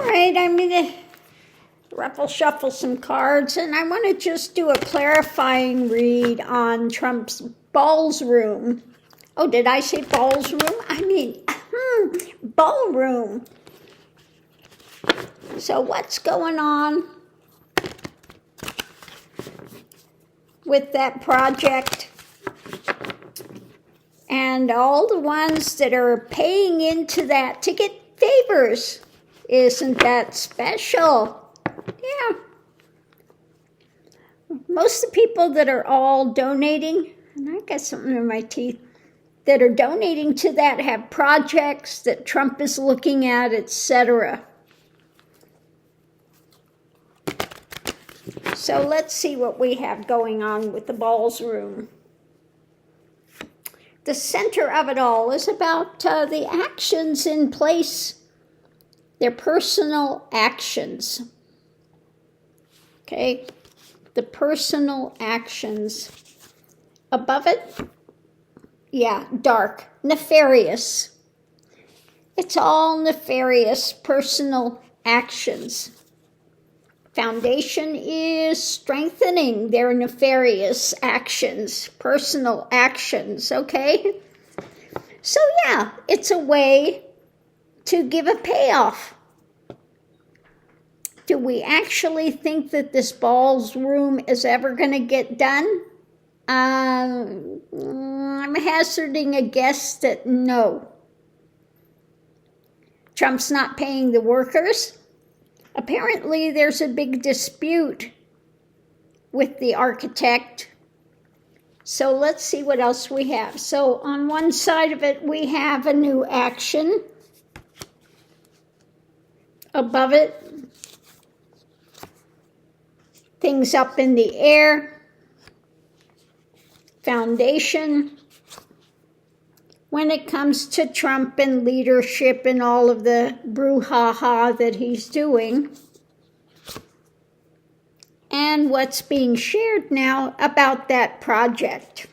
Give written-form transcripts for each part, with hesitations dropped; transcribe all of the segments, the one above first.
All right, I'm going to ruffle shuffle some cards, and I want to just do a clarifying read on Trump's ballroom. Oh, did I say ballroom? I mean, ballroom. So what's going on with that project? And all the ones that are paying into that to get favors. Isn't that special? Yeah. Most of the people that are all donating, and I got something in my teeth, that are donating to that have projects that Trump is looking at, etc. So let's see what we have going on with the ballroom. The center of it all is about the actions in place. Their personal actions. Okay? The personal actions. Above it, yeah, dark, nefarious. It's all nefarious personal actions. Foundation is strengthening their nefarious actions, personal actions, okay? So yeah, it's a way to give a payoff. Do we actually think that this ballroom is ever going to get done? I'm hazarding a guess that no. Trump's not paying the workers. Apparently there's a big dispute with the architect. So let's see what else we have. So on one side of it, we have a new action. Above it, things up in the air, foundation. When it comes to Trump and leadership and all of the brouhaha that he's doing, and what's being shared now about that project.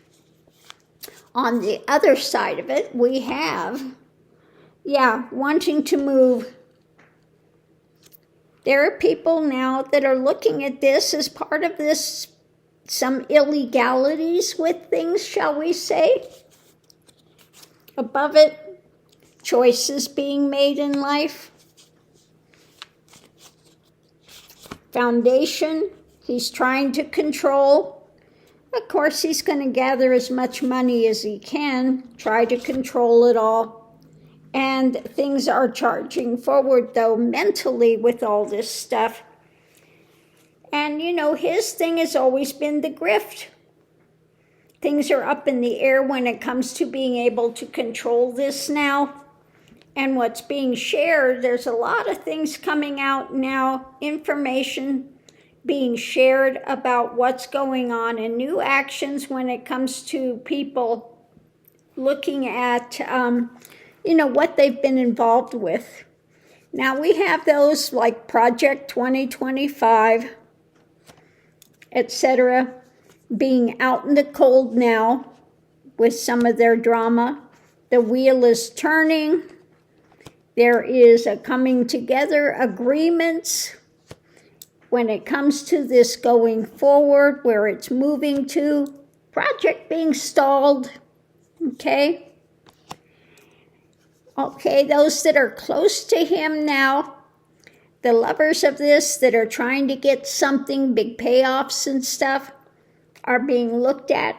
On the other side of it, we have, wanting to move. There are people now that are looking at this as part of this, some illegalities with things, shall we say. Above it, choices being made in life. Foundation, he's trying to control. Of course, he's going to gather as much money as he can, try to control it all. And things are charging forward, though, mentally with all this stuff. And, his thing has always been the grift. Things are up in the air when it comes to being able to control this now. And what's being shared, there's a lot of things coming out now, information being shared about what's going on and new actions when it comes to people looking at what they've been involved with. Now we have those like Project 2025, etc., being out in the cold now with some of their drama. The wheel is turning. There is a coming together agreements when it comes to this going forward, where it's moving to. Project being stalled, okay? Okay, those that are close to him now, the lovers of this that are trying to get something, big payoffs and stuff, are being looked at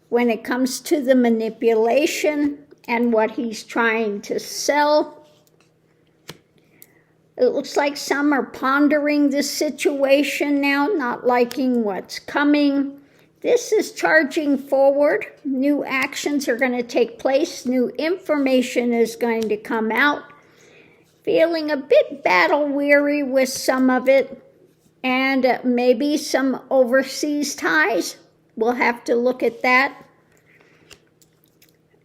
when it comes to the manipulation and what he's trying to sell. It looks like some are pondering this situation now, not liking what's coming. This is charging forward. New actions are going to take place. New information is going to come out. Feeling a bit battle weary with some of it, and maybe some overseas ties. We'll have to look at that.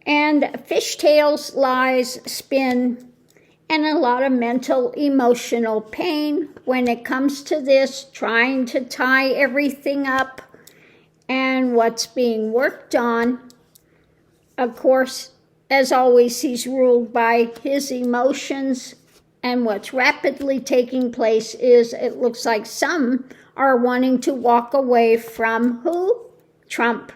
And fishtails, lies, spin, and a lot of mental, emotional pain when it comes to this, trying to tie everything up and what's being worked on. Of course, as always, he's ruled by his emotions And what's rapidly taking place is it looks like some are wanting to walk away from who? Trump.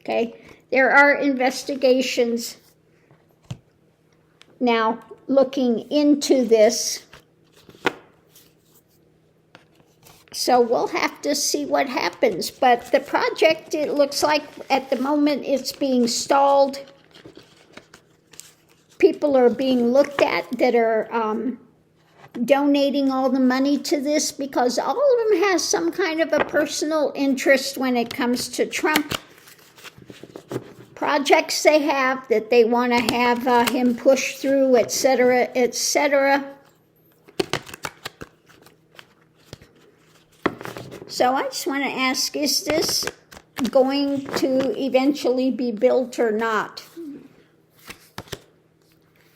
Okay, there are investigations now looking into this. So we'll have to see what happens. But the project, it looks like at the moment it's being stalled. People are being looked at that are donating all the money to this because all of them has some kind of a personal interest when it comes to Trump. Projects they have that they want to have him push through, etc., etc. So I just want to ask, is this going to eventually be built or not?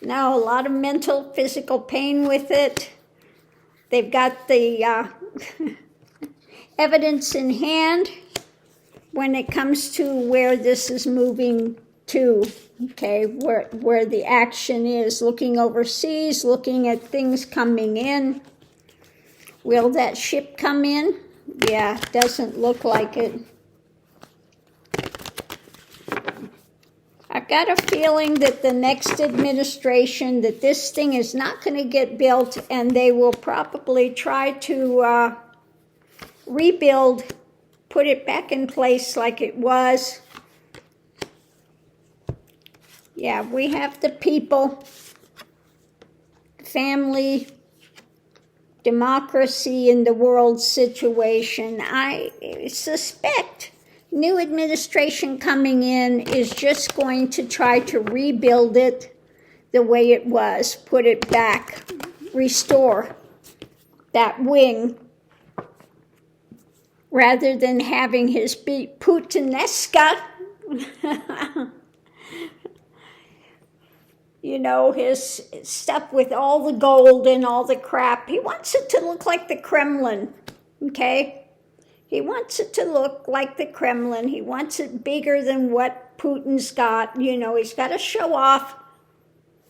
Now, a lot of mental, physical pain with it. They've got the evidence in hand when it comes to where this is moving to, okay, where the action is, looking overseas, looking at things coming in. Will that ship come in? Yeah, doesn't look like it. I've got a feeling that the next administration, that this thing is not going to get built, and they will probably try to rebuild, put it back in place like it was. Yeah, we have the people, family, democracy in the world situation. I suspect new administration coming in is just going to try to rebuild it the way it was, put it back, restore that wing, rather than having his Putinesca, you know, his stuff with all the gold and all the crap. He wants it to look like the Kremlin, okay? He wants it to look like the Kremlin. He wants it bigger than what Putin's got. You know, he's got to show off,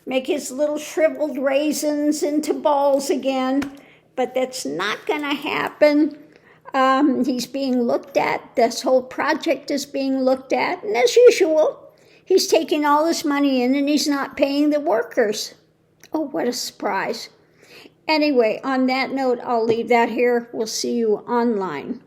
make his little shriveled raisins into balls again. But that's not going to happen. He's being looked at. This whole project is being looked at. And as usual, he's taking all this money in and he's not paying the workers. Oh, what a surprise. Anyway, on that note, I'll leave that here. We'll see you online.